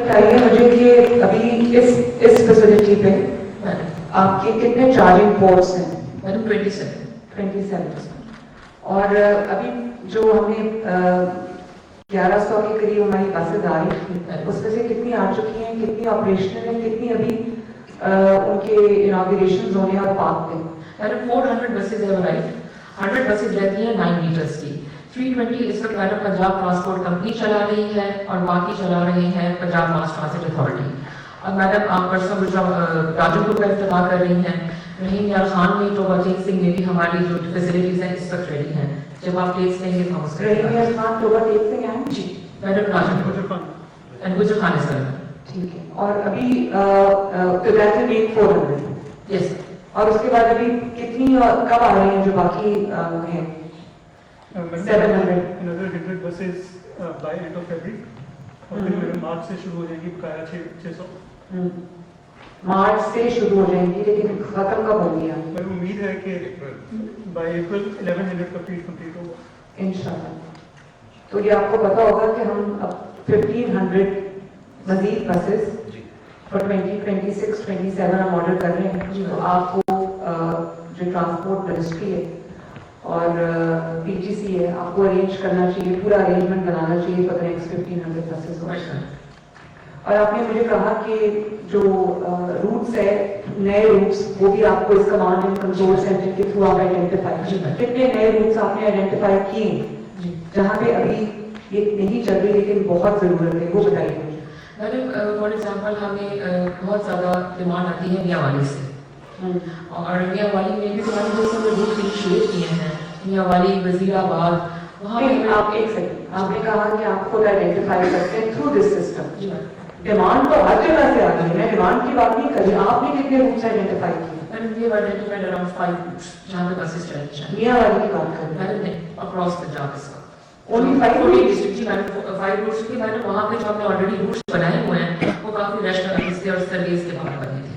بتائیے مجھے کہ ابھی اس فیسلٹی پہ آپ کے کتنے چارجنگ پورٹس ہیں؟ 27 اور ابھی جو ہم نے 1100 کے قریب ہماری بسیں آ رہی تھیں، اس میں سے کتنی آ چکی ہیں، کتنی آپریشنل ہیں، کتنی ابھی ان کے اناگوریشنز ہونے اور پاک پہ؟ 400 بسز ہیں ہماری، 100 بسز رہتی ہیں 9 میٹرز کی. 320 اس وقت میڈم پنجاب ٹرانسپورٹ کمپنی چلا رہی ہے اور باقی چلا رہے ہیں پنجاب ماس ٹرانزٹ اتھارٹی. اور میڈم آپ پرسوں راجن پور کا افتتاح کر رہی ہیں، رحیم یار خان میں تو وکیل سنگھ میں بھی ہماری جو فیسلٹیز ہیں اس وقت ریڈی ہیں. جب آپ ٹیکس لیں گے تو ہم اس کا رحیم یار خان تو ٹیک سے ہیں جی میڈم راجن پور اینڈ گجر خان ہے سر. ٹھیک ہے. اور ابھی 400 یس. اور اس کے بعد ابھی کتنی کب آ رہی ہیں جو باقی ہیں؟ 700 100 buses by end of February. اور پھر مارچ سے شروع ہو جائیں گی بقایا 600. مارچ سے شروع ہو جائیں گی، لیکن ختم کب ہوگی؟ میں امید ہے کہ بائی اپریل 1100 کا فیس کمپلیٹ ہوگا انشاءاللہ. تو یہ آپ کو پتا ہوگا کہ ہم اب 1500 مزید بسز فار 2026-27 ہم آرڈر کر رہے ہیں. تو آپ کو جو ٹرانسپورٹ منسٹری ہے اور پی جی سی ہے، آپ کو ارینج کرنا چاہیے، پورا ارینجمنٹ بنانا چاہیے فار نیکسٹ 1500 بسز. اور آپ نے مجھے کہا کہ جو روٹس ہے، نئے روٹس، وہ بھی آپ کو اس کمانڈ اینڈ کنٹرول سینٹر کے تھرو آپ آئیڈینٹیفائی کتنے نئے روٹس آپ نے آئیڈینٹیفائی کیے جہاں پہ ابھی یہ نہیں چل رہی لیکن بہت ضرورت ہے، وہ بتائیے مجھے. میڈم فار ایگزامپل ہمیں بہت زیادہ ڈیمانڈ آتی ہے میاں والی سے، اور میاں والی میں بھی ہماری جیسے ہم نے روٹ انیشیٹ کیے ہیں میاں والی وزیر آباد. وہاں آپ ایک سیکنڈ، آپ نے کہا کہ آپ خود آئیڈینٹیفائی کرتے ہیں تھرو دس سسٹم. ڈیمانڈ تو ہر جگہ سے آتی ہے، میں ڈیمانڈ کی بات نہیں کر رہی. آپ نے کتنے روٹس آئیڈینٹیفائی کیے؟ آئیڈینٹیفائڈ اراؤنڈ 5 روٹس جہاں پہ بسز چلنی چاہیے. میاں والی کی بات کر رہے ہیں؟ نہیں، اکراس پنجاب اس وقت اونلی 5 ڈسٹرکٹ جی میڈم 5 روٹس کی. میڈم وہاں پہ جو ہم نے آلریڈی روٹس بنائے ہوئے ہیں وہ کافی ریشنل سے اور سروس کے بعد بنے تھے.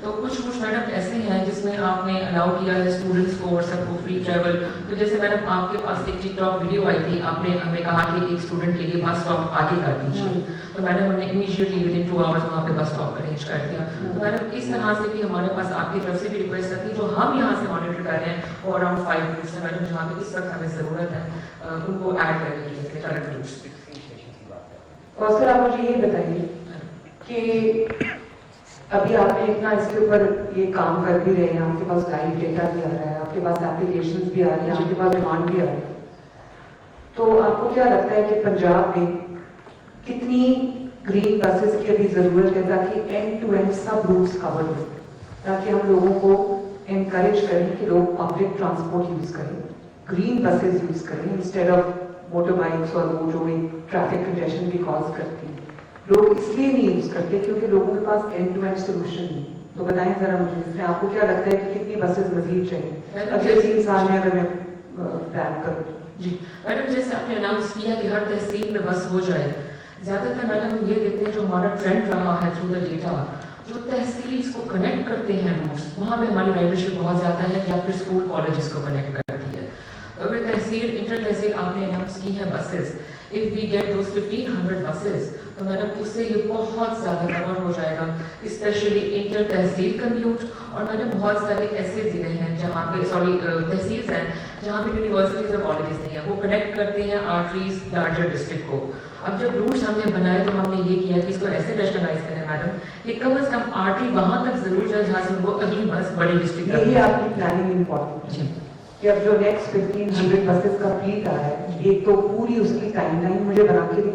تو کچھ روٹس میڈم ایسے ہیں جس میں آپ نے الاؤ کیا ہے اسٹوڈنٹس کو اور سب کو فری ٹریول. تو جیسے میڈم آپ کے پاس ایک ٹک ٹاک ویڈیو آئی تھی، آپ نے ہمیں کہا کہ ایک اسٹوڈنٹ کے لیے بس اسٹاپ آگے کر دیجیے. تو میڈم ہم نے امیڈیٹلی ود ان 2 آورس وہاں پہ بس اسٹاپ ارینج کر دیا. تو میڈم اس طرح سے بھی ہمارے پاس آپ کی طرف سے بھی ریکویسٹ آتی ہے جو ہم یہاں سے مانیٹر کر رہے ہیں وہ اراؤنڈ 5 روٹس ہیں میڈم جہاں پہ اس وقت ہمیں ضرورت ہے ان کو ایڈ کرنے کے لیے کرنٹ روٹس. اور سر آپ مجھے یہ بتائیے کہ ابھی آپ نے اتنا اس کے اوپر یہ کام کر بھی رہے ہیں، آپ کے پاس لائیو ڈیٹا بھی آ رہا ہے، آپ کے پاس اپلیکیشنز بھی آ رہی ہیں، آپ کے پاس ڈیمانڈ بھی آ رہی ہے. تو آپ کو کیا لگتا ہے کہ پنجاب میں کتنی گرین بسز کی ابھی ضرورت ہے تاکہ اینڈ ٹو اینڈ سب روٹس کور ہو، تاکہ ہم لوگوں کو انکریج کریں کہ لوگ پبلک ٹرانسپورٹ یوز کریں، گرین بسز یوز کریں انسٹیڈ آف موٹر بائکس اور وہ جو ٹریفک کنجیشن بھی کاز کرتی ہیں. لوگ اس لیے نہیں یوز کرتے کیونکہ لوگوں کے پاس اینڈ ٹو اینڈ سولوشن نہیں. تو بتائیں ذرا مجھے اس میں آپ کو کیا لگتا ہے کہ کتنی بسز مزید چاہیے اگلے 3 سال میں اگر میں پلان کروں؟ جی میڈم جیسے آپ نے اناؤنس کیا کہ ہر تحصیل میں بس ہو جائے، زیادہ تر میڈم ہم یہ دیکھتے ہیں جو ہمارا ٹرینڈ رہا ہے تھرو دا ڈیٹا، جو تحصیل اس کو کنیکٹ کرتے ہیں روٹس وہاں پہ ہماری رائڈرشپ بہت زیادہ ہے، یا پھر اسکول کالجز کو کنیکٹ کرتی ہے. اگر تحصیل انٹر تحصیل آپ نے اناؤنس کی ہے buses, if we get those 1500 buses تو میڈم اس سے یہ بہت زیادہ کور ہو جائے گا، اسپیشلی انٹر تحصیل کمیوٹ. اور میڈم بہت سارے ایسے ضلع ہیں جہاں پہ تحصیل ہیں جہاں پہ یونیورسٹیز اور کالجز نہیں ہیں، وہ کنیکٹ کرتے ہیں آرٹریز لارجر ڈسٹرکٹ کو. اب جب روٹس ہم نے بنائے تو ہم نے یہ کیا کہ اس کو ایسے ریشنلائز کریں میڈم کہ کم از کم آرٹری وہاں تک ضرور جائے جہاں سے ان کو اگلی بس بڑی ڈسٹرکٹ. یہی آپ کی پلاننگ امپورٹنٹ ہے کہ اب جو نیکسٹ 1500 بسز کا فلیٹ آ رہا ہے، ایک تو پوری اس کی ٹائم لائن مجھے بنا کے دیں،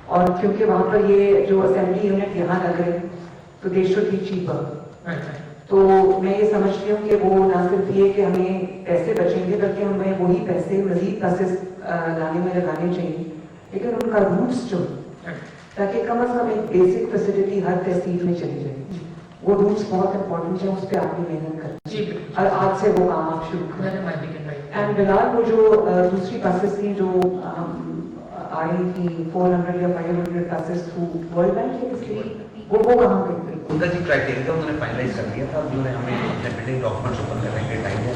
اور کیونکہ وہاں پر یہ جو اسمبلی یونٹ یہاں لگ رہے ہیں تو دے شوڈ بی چیپر. تو میں یہ سمجھتی ہوں کہ وہ نہ صرف یہ کہ ہمیں پیسے بچیں گے بلکہ ہمیں وہی پیسے مزید بسز لانے میں لگانے چاہیے، لیکن ان کا روٹس جو تاکہ کم از کم ایک بیسک فیسلٹی ہر تحصیل میں چلی جائے. وہ روٹس بہت امپورٹنٹ ہیں، اس پہ آپ کی محنت کریں اور آج سے وہ کام آپ شروع کریں. اینڈ بلال وہ جو دوسری بسز تھیں جو آئی تھی 400 یا 500 بسز تھرو ورلڈ بینک یا کس لیے وہ کہاں گئی تھی؟ ان کا جو کرائٹیریا تھا انہوں نے فائنلائز کر دیا تھا. انہوں نے ہمیں اپنے بلڈنگ ڈاکومنٹس اوپن کرنے کے ٹائم ہے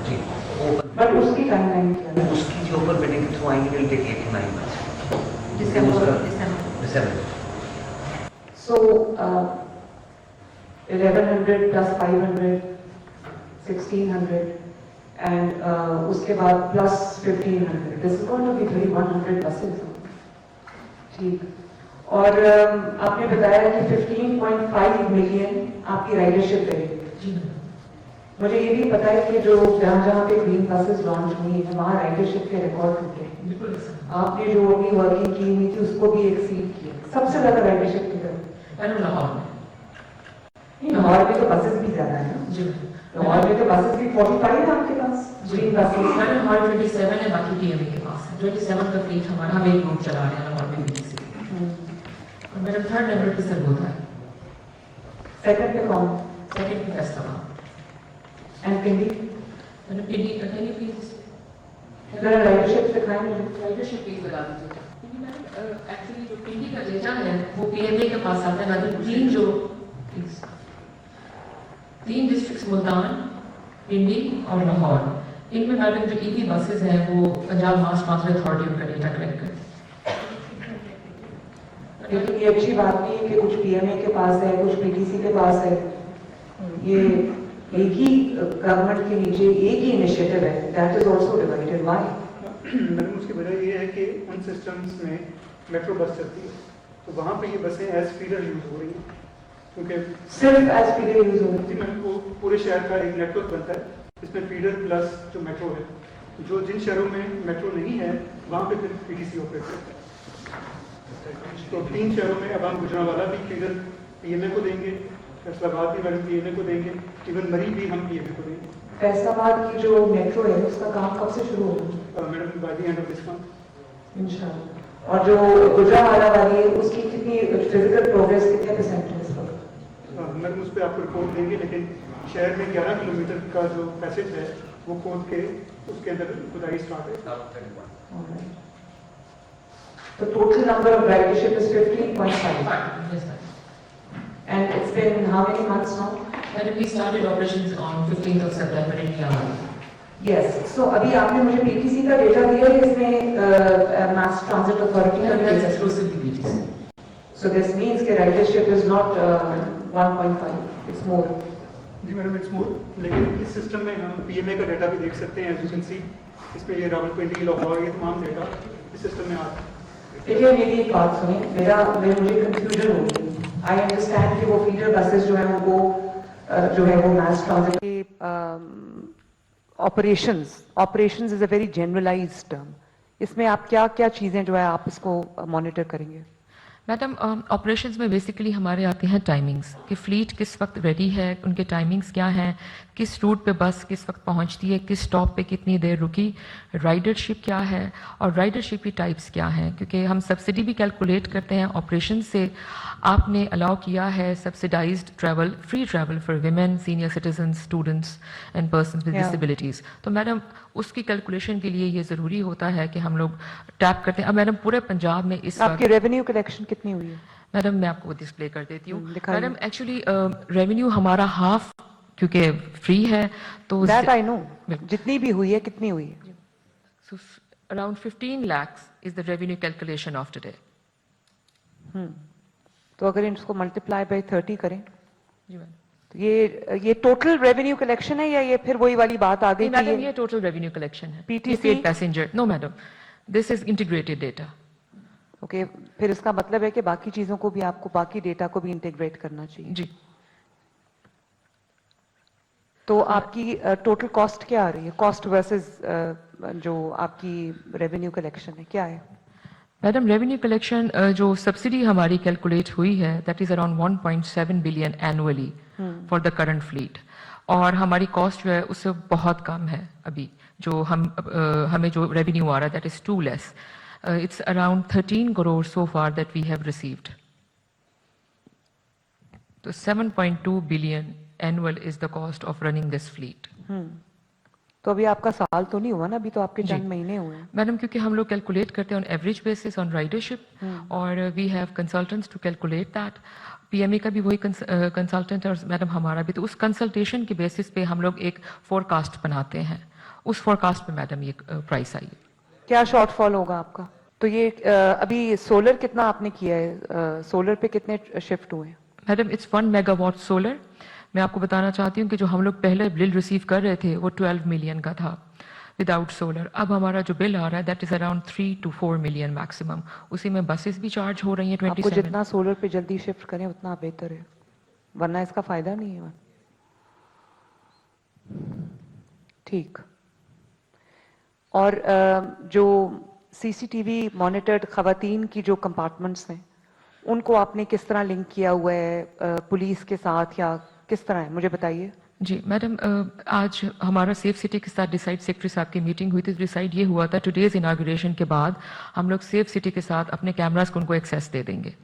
جی بٹ اس کی ٹائم لائن کیا ہے؟ اس کی جو اوپن بلڈنگ کے تھرو آئیں گے ول ٹیک 8 to 9 months. December. So 1100 plus 500, 1600, and उसके बाद plus 1500. This is going to be 3100 buses. ठीक. और आपने बताया कि 15.5 मिलियन आपकी राइडरशिप रहेगी. मुझे ये भी पता है कि जो जहाँ पे ग्रीन बसेस लॉन्च हुई हैं वहाँ राइडरशिप के रिकॉर्ड टूटे हैं. आपने जो भी वर्किंग की हुई थी उसको भी एक्सीड किया. सबसे ज्यादा राइडरशिप किधर? लाहौर में तो बसेस भी ज्यादा है ना. लाहौर में तो बसेस भी 45 है आपके पास ग्रीन बसेस. लाहौर 27 है, बाकी टीएमए के पास है. 27 का फ्लीट हमारा, हम एक ग्रुप चला रहे हैं लाहौर में भी. और मेरा थर्ड नंबर पे सर होता है. सेकंड पे कौन? सेकंड पे फैसलाबाद. एंड पिंडी? मैंने पिंडी कहीं प्लीज जरा राइडरशिप दिखाएं मुझे. राइडरशिप प्लीज बता दीजिए. क्योंकि मैडम एक्चुअली जो पिंडी का डेटा है वो पीएमए के पास आता है. मैडम तीन डिस्ट्रिक्ट्स मुल्तान, पिंडी और लाहौर, इनमें मैडम जो ईवी बसेस हैं वो पंजाब मास ट्रांसपोर्ट अथॉरिटी उनका डेटा कलेक्ट करती है. लेकिन ये अच्छी बात नहीं है कि कुछ पीएमए के पास है, कुछ पीटीसी के पास है. ये एक ही गवर्नमेंट के नीचे एक ही इनिशिएटिव है. That is also divided. Why? Madam उसकी वजह ये है कि उन सिस्टम्स में मेट्रो बस चलती है तो वहाँ पे ये बसें एज फीडर यूज हो रही हैं, क्योंकि सिर्फ एज फीडर यूज हो रही है. वो पूरे शहर का एक नेटवर्क बनता है जिसमें फीडर प्लस जो मेट्रो है. जो जिन शहरों में मेट्रो नहीं है वहाँ पे फिर पीटीसी ऑपरेट करता है. तो 3 शहरों में अब हम गुजरांवाला भी फीडर पीएमए को देंगे, फैसलाबाद भी मैडम पीएमए को देंगे, इवन मरी भी हम पीएमए को देंगे. फैसलाबाद की जो मेट्रो है उसका काम कब से शुरू होगा? Madam by the end of this month इंशाल्लाह. और जो गुजरांवाला वाली है उसकी कितनी फिजिकल प्रोग्रेस कितने परसेंट है इस वक्त? मैडम उस पर आपको रिपोर्ट देंगे, लेकिन शहर में 11 किलोमीटर का जो पैसेज है वो खोद के उसके अंदर खुदाई स्टार्ट है. The total number of ridership is 15.5. Yes, ma'am. And it's been how many months now? Madam, we started operations on 15th of September in Myanmar. Yes. So अभी आपने मुझे PTC का डेटा दिया है, इसमें Mass Transit Authority का That's data. exclusively BTC. So this means कि ridership is not 1.5. It's more. जी मैडम, इट्स मोर. लेकिन इस सिस्टम में हम पीएमए का डेटा भी देख सकते हैं. एज यू कैन सी इसमें ये रावलपिंडी, लाहौर, ये तमाम डेटा इस सिस्टम में आता है. देखिए मेरी एक बात सुनिए. मुझे कंफ्यूजन हो गई. आई अंडरस्टैंड कि वो फीडर बसेस जो है उनको जो है वो मास ट्रांजिट के operations is a very generalized term. इसमें आप क्या क्या चीजें जो है आप इसको मॉनिटर करेंगे? मैडम, ऑपरेशंस में बेसिकली हमारे आते हैं टाइमिंग्स कि फ्लीट किस वक्त रेडी है, उनके टाइमिंग्स क्या हैं, किस रूट पे बस किस वक्त पहुंचती है, किस स्टॉप पे कितनी देर रुकी, राइडरशिप क्या है और राइडरशिप की टाइप्स क्या हैं. क्योंकि हम सब्सिडी भी कैलकुलेट करते हैं. ऑपरेशन से आपने अलाउ किया है subsidised travel, free travel for women, senior citizen, students and persons with disabilities. तो मैडम उसकी कैलकुलेशन के लिए ये ज़रूरी होता है कि हम लोग टैप करते हैं. अब मैडम पूरे पंजाब में इस आपकी रेवेन्यू कलेक्शन कितनी हुई है? मैडम मैं आपको डिस्प्ले कर देती हूँ. मैडम एक्चुअली रेवेन्यू हमारा हाफ क्योंकि फ्री है तो दैट आई नो. जितनी भी हुई है कितनी हुई है? So around 15 lakhs is the revenue calculation of today. तो अगर इसको मल्टीप्लाई बाय 30 करें जी मैम. तो ये टोटल रेवेन्यू कलेक्शन है या ये फिर वही वाली बात आ गई? मैडम ये टोटल रेवेन्यू कलेक्शन है. PTC passenger no madam, this is integrated data. Okay. फिर इसका मतलब है कि बाकी चीजों को भी आपको बाकी डेटा को भी इंटीग्रेट करना चाहिए. जी. तो आपकी टोटल कॉस्ट क्या आ रही है? कॉस्ट वर्सेस जो आपकी रेवेन्यू कलेक्शन है क्या है? मैडम रेवेन्यू कलेक्शन जो सब्सिडी हमारी कैलकुलेट हुई है that is around 1.7 billion annually for the current fleet. और हमारी कॉस्ट जो है उससे बहुत कम है. अभी जो हमें जो रेवेन्यू आ रहा है that is too less. It's around 13 crore so far that we have received. So 7.2 billion annual is the cost of running this fleet. तो अभी आपका साल तो नहीं हुआ ना, अभी तो आपके चंद महीने हुए हैं. मैडम क्योंकि हम लोग कैलकुलेट करते हैं on average basis on ridership और we have consultants to calculate that. PMA का भी वही कंसल्टेंट और मैडम हमारा भी. तो उस कंसल्टेशन के बेसिस पे हम लोग एक फोरकास्ट बनाते हैं. उस फोरकास्ट पे मैडम ये प्राइस आई. क्या शॉर्टफॉल होगा आपका? तो ये अभी सोलर कितना आपने किया है, सोलर पे कितने शिफ्ट हुए हैं? Madam it's 1 megawatt solar. मैं आपको बताना चाहती हूँ कि जो हम लोग पहले बिल रिसीव कर रहे थे वो 12 मिलियन का था विदाउट सोलर। अब हमारा जो बिल आ रहा है that is around 3 to 4 million maximum. उसी में बसेस भी चार्ज हो रही हैं आपको 27। जितना सोलर पे जल्दी शिफ्ट करें उतना बेहतर है, वरना इसका फायदा नहीं है। ठीक। और जो सीसीटीवी मॉनिटर्ड खवातीन की जो कंपार्टमेंट्स हैं उनको आपने किस तरह लिंक किया हुआ है पुलिस के साथ, या किस तरह है, मुझे बताइए। जी मैडम, आज हमारा सेफ सिटी के साथ डिसाइड सेक्रेटरी साहब की मीटिंग हुई थी। डिसाइड ये हुआ था टुडेज इनाग्रेशन के बाद हम लोग सेफ सिटी के साथ अपने कैमरास को उनको एक्सेस दे देंगे।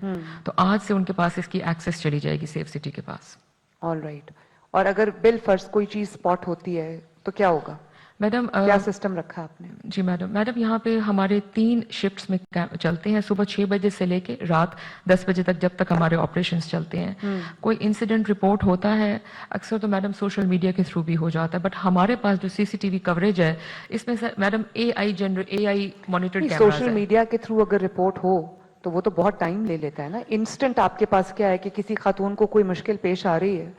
तो आज से उनके पास इसकी एक्सेस चली जाएगी सेफ सिटी के पास। All right. और अगर बिल फर्स्ट कोई चीज स्पॉट होती है तो क्या होगा? मैडम क्या सिस्टम रखा है आपने? जी मैडम यहाँ पे हमारे 3 शिफ्ट्स में चलते हैं, सुबह 6 बजे से लेके रात 10 बजे तक, जब तक हमारे ऑपरेशंस चलते हैं। कोई इंसिडेंट रिपोर्ट होता है अक्सर तो मैडम सोशल मीडिया के थ्रू भी हो जाता है, बट हमारे पास जो सीसीटीवी कवरेज है इसमें madam AI monitored cameras social है। मीडिया के थ्रू अगर रिपोर्ट हो तो वो तो बहुत टाइम ले लेता है ना। इंस्टेंट आपके पास क्या है कि किसी खातून को कोई मुश्किल पेश आ रही है,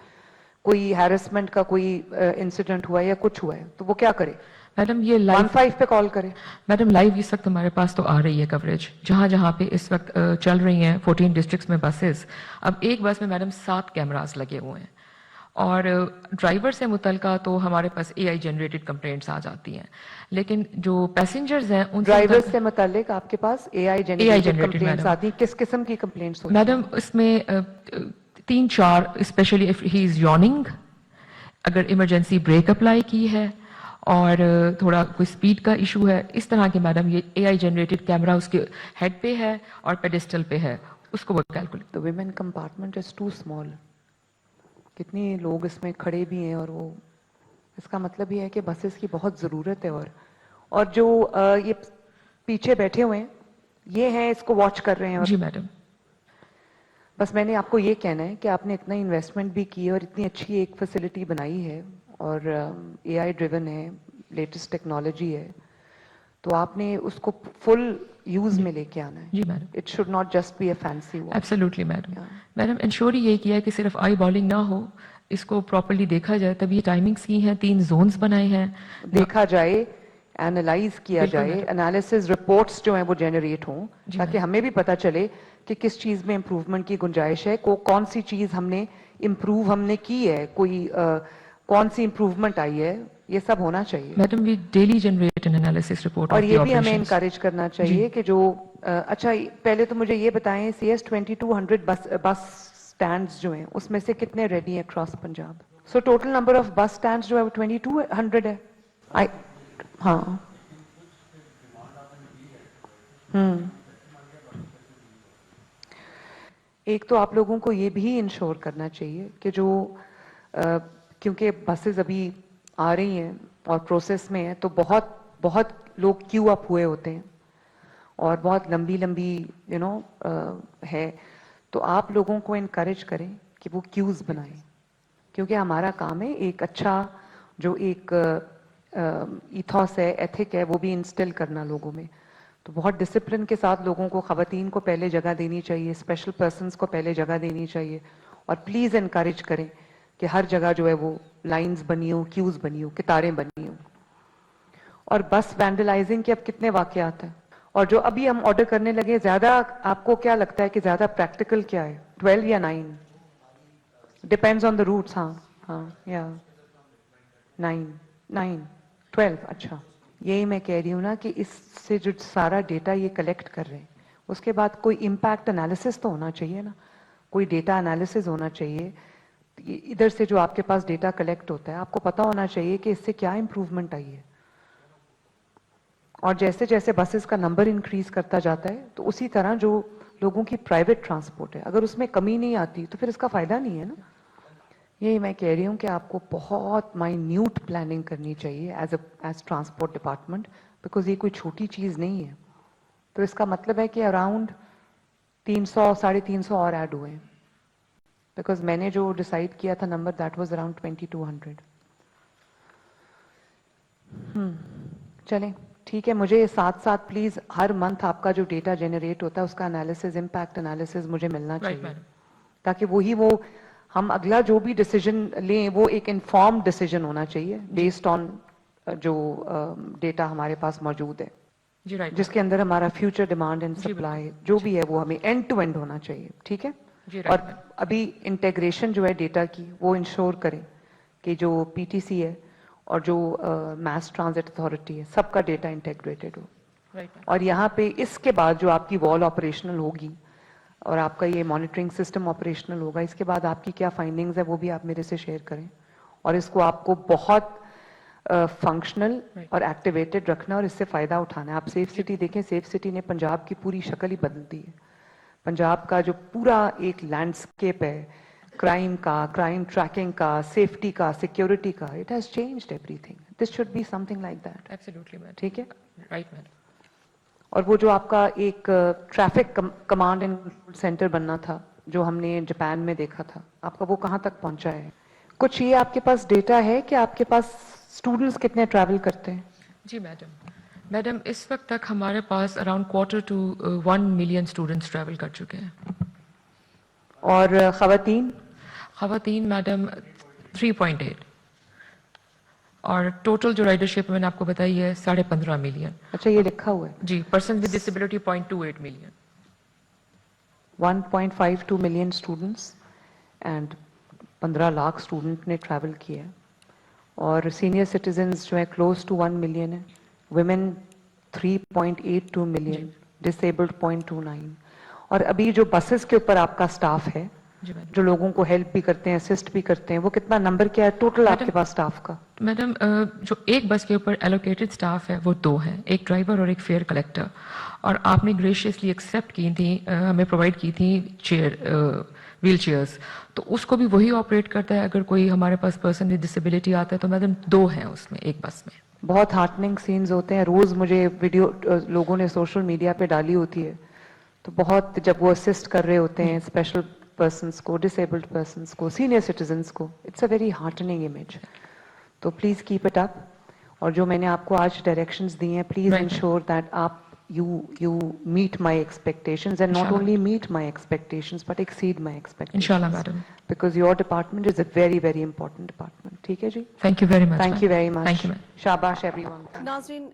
कोई हैरेसमेंट का कोई इंसिडेंट हुआ है या कुछ हुआ है, तो वो क्या करे? मैडम ये लाइव 15 पे कॉल करे। मैडम लाइव इस वक्त हमारे पास तो आ रही है कवरेज, जहां जहां पे इस वक्त चल रही हैं 14 डिस्ट्रिक्ट्स में बसेस। अब एक बस में मैडम 7 कैमरास लगे हुए हैं, और ड्राइवर से मुतलका तो हमारे पास एआई जनरेटेड कंप्लेंट्स आ जाती हैं, लेकिन जो पैसेंजर्स हैं उनसे ड्राइवर से मुतालिक आपके पास AI generated generated, complaints madam। आती हैं? किस किस्म की कंप्लेंट्स होती हैं? मैडम इसमें 3-4, specially if he is yawning, अगर इमरजेंसी ब्रेक अप्लाई की है, और थोड़ा कोई स्पीड का इशू है, इस तरह के मैडम ये एआई जनरेटेड कैमरा उसके हेड पे है और पेडिस्टल पे है, उसको वो calculate. The women compartment is too small. कितने लोग इसमें खड़े भी हैं, और वो इसका मतलब ये है कि बसेस की बहुत ज़रूरत है। और जो ये पीछे बैठे हुए हैं ये हैं, इसको वॉच कर रहे हैं। और जी मैडम। बस मैंने आपको ये कहना है कि आपने इतना इन्वेस्टमेंट भी की है और इतनी अच्छी एक फैसिलिटी बनाई है, और एआई ड्रिवन है, लेटेस्ट टेक्नोलॉजी है, तो आपने उसको फुल यूज में लेके आना है। जी madam. It should not just be a fancy watch. Absolutely madam. Madam ensure ये किया है कि सिर्फ आई बॉलिंग ना हो, इसको प्रॉपर्ली देखा जाए। तभी टाइमिंग्स की हैं, 3 जोन्स बनाए हैं, देखा जाए, एनालाइज किया बिल्कुल जाए, मैडम। एनालिसिस रिपोर्ट्स जो हैं वो जनरेट हों, जी ताकि हमें भी पता चले कि किस चीज में इम्प्रूवमेंट की गुंजाइश है, कौन सी चीज हमने इम्प्रूव हमने की है, कोई कौन सी इम्प्रूवमेंट आई है, ये सब होना चाहिए। Madam we daily generate an analysis report और ऑफ ये द भी हमें ऑपरेशंस। इनकरेज करना चाहिए कि जो अच्छा, पहले तो मुझे ये बताएं, CS 2200 बस स्टैंड्स जो हैं उसमें से कितने रेडी हैं across Punjab? So total number of बस स्टैंड्स जो है वो 2200 है। हाँ। एक तो आप लोगों को ये भी इंश्योर करना चाहिए कि जो क्योंकि बसेस अभी आ रही हैं और प्रोसेस में है, तो बहुत बहुत लोग क्यू अप हुए होते हैं और बहुत लंबी लंबी है, तो आप लोगों को इनकरेज करें कि वो क्यूज बनाएं, क्योंकि हमारा काम है एक अच्छा जो एक ईथॉस है, एथिक है, वो भी इंस्टिल करना लोगों में। तो बहुत डिसिप्लिन के साथ लोगों को, खवातीन को पहले जगह देनी चाहिए, स्पेशल पर्सन्स को पहले जगह देनी चाहिए, और प्लीज़ इनकरेज करें कि हर जगह जो है वो लाइंस बनी हो, क्यूज बनी हो, कतारें बनी हो। और बस वैंडलाइजिंग के अब कितने वाकयात हैं, और जो अभी हम ऑर्डर करने लगे, ज्यादा आपको क्या लगता है कि ज्यादा प्रैक्टिकल क्या है, 12 या 9? Depends on the routes. हाँ या 9, 12। अच्छा, यही मैं कह रही हूँ ना कि इससे जो सारा डेटा ये कलेक्ट कर रहे हैं, उसके बाद कोई इम्पैक्ट एनालिसिस तो होना चाहिए ना, कोई डेटा एनालिसिस होना चाहिए। इधर से जो आपके पास डेटा कलेक्ट होता है, आपको पता होना चाहिए कि इससे क्या इंप्रूवमेंट आई है, और जैसे जैसे बसेस का नंबर इंक्रीज करता जाता है, तो उसी तरह जो लोगों की प्राइवेट ट्रांसपोर्ट है, अगर उसमें कमी नहीं आती तो फिर इसका फायदा नहीं है ना। यही मैं कह रही हूँ कि आपको बहुत माइन्यूट प्लानिंग करनी चाहिए एज ट्रांसपोर्ट डिपार्टमेंट, बिकॉज ये कोई छोटी चीज़ नहीं है। तो इसका मतलब है कि अराउंड 300 350 और ऐड हुए हैं, बिकॉज मैंने जो डिसाइड किया था नंबर, दैट वाज अराउंड 2200। चलें, ठीक है, मुझे साथ साथ प्लीज हर मंथ आपका जो डेटा जनरेट होता है उसका एनालिसिस, इम्पैक्ट एनालिसिस मुझे मिलना राइट चाहिए, मैडम, ताकि वही वो हम अगला जो भी डिसीजन लें वो एक इन्फॉर्म्ड डिसीजन होना चाहिए बेस्ड ऑन जो डेटा हमारे पास मौजूद है, जी राइट जिसके अंदर हमारा फ्यूचर डिमांड एंड जी, सप्लाई जो भी है वो हमें एंड टू एंड होना चाहिए, ठीक है। जी और राइट मैम, अभी इंटीग्रेशन जो है डेटा की वो इंश्योर करें कि जो पीटीसी है और जो मास ट्रांजिट अथॉरिटी है सबका डेटा इंटीग्रेटेड हो। राइट मैम, और यहाँ पे इसके बाद जो आपकी वॉल ऑपरेशनल होगी और आपका ये मॉनिटरिंग सिस्टम ऑपरेशनल होगा, इसके बाद आपकी क्या फाइंडिंग्स है वो भी आप मेरे से शेयर करें, और इसको आपको बहुत फंक्शनल और एक्टिवेटेड रखना और इससे फायदा उठाना है। आप सेफ सिटी देखें, सेफ सिटी ने पंजाब की पूरी शक्ल ही बदल दी है। पंजाब का जो पूरा एक लैंडस्केप है क्राइम का, क्राइम ट्रैकिंग का, सेफ्टी का, सिक्योरिटी का, it has changed everything. This should be something like that, absolutely ma'am, ठीक है। राइट मैम, और वो जो आपका एक traffic command and control centre बनना था जो हमने जापान में देखा था, आपका वो कहाँ तक पहुंचा है? कुछ ये आपके पास डेटा है कि आपके पास स्टूडेंट्स कितने ट्रैवल करते हैं? जी मैडम, इस वक्त तक हमारे पास अराउंड 1 मिलियन स्टूडेंट्स ट्रैवल कर चुके हैं। और खवातीन? खवातीन मैडम 3.8, और टोटल जो राइडरशिप मैंने आपको बताई है 15.5 मिलियन। अच्छा, ये लिखा हुआ है जी, person with disability 0.28 million. 1.52 million students and 15 lakh student ने ट्रैवल किया है, और सीनियर सिटीजन्स जो है क्लोज टू 1 मिलियन है, वुमेन 3.82 मिलियन, डिसेबल्ड 0.29। और अभी जो बसेस के ऊपर आपका स्टाफ है जी मैडम, जो लोगों को हेल्प भी करते हैं, असिस्ट भी करते हैं, वो कितना नंबर क्या है टोटल आपके पास स्टाफ का? मैडम जो एक बस के ऊपर एलोकेटेड स्टाफ है वो 2 हैं, एक ड्राइवर और एक फेयर कलेक्टर। और आपने ग्रेशियसली एक्सेप्ट की थी, हमें प्रोवाइड की थी व्हील चेयर्स, तो उसको भी वही ऑपरेट करता है। अगर कोई हमारे पास पर्सन विद डिसेबिलिटी आता है तो मैडम 2 हैं उसमें, एक बस में। बहुत हार्टनिंग सीन्स होते हैं, रोज मुझे वीडियो लोगों ने सोशल मीडिया पे डाली होती है, तो बहुत जब वो असिस्ट कर रहे होते हैं स्पेशल पर्सन्स को, डिसेबल्ड पर्सन्स को, सीनियर सिटीजन्स को, it's a very heartening image. तो प्लीज कीप इट अप। और जो मैंने आपको आज डायरेक्शंस दी हैं, प्लीज Right. इंश्योर दैट आप you meet my expectations, and not Inshallah. only meet my expectations but exceed my expectations, इंशाल्लाह madam, because your department is a very very important department. ठीक है जी, thank you very much. thank you very much, thank you ma'am. शाबाश everyone. नाज़रीन,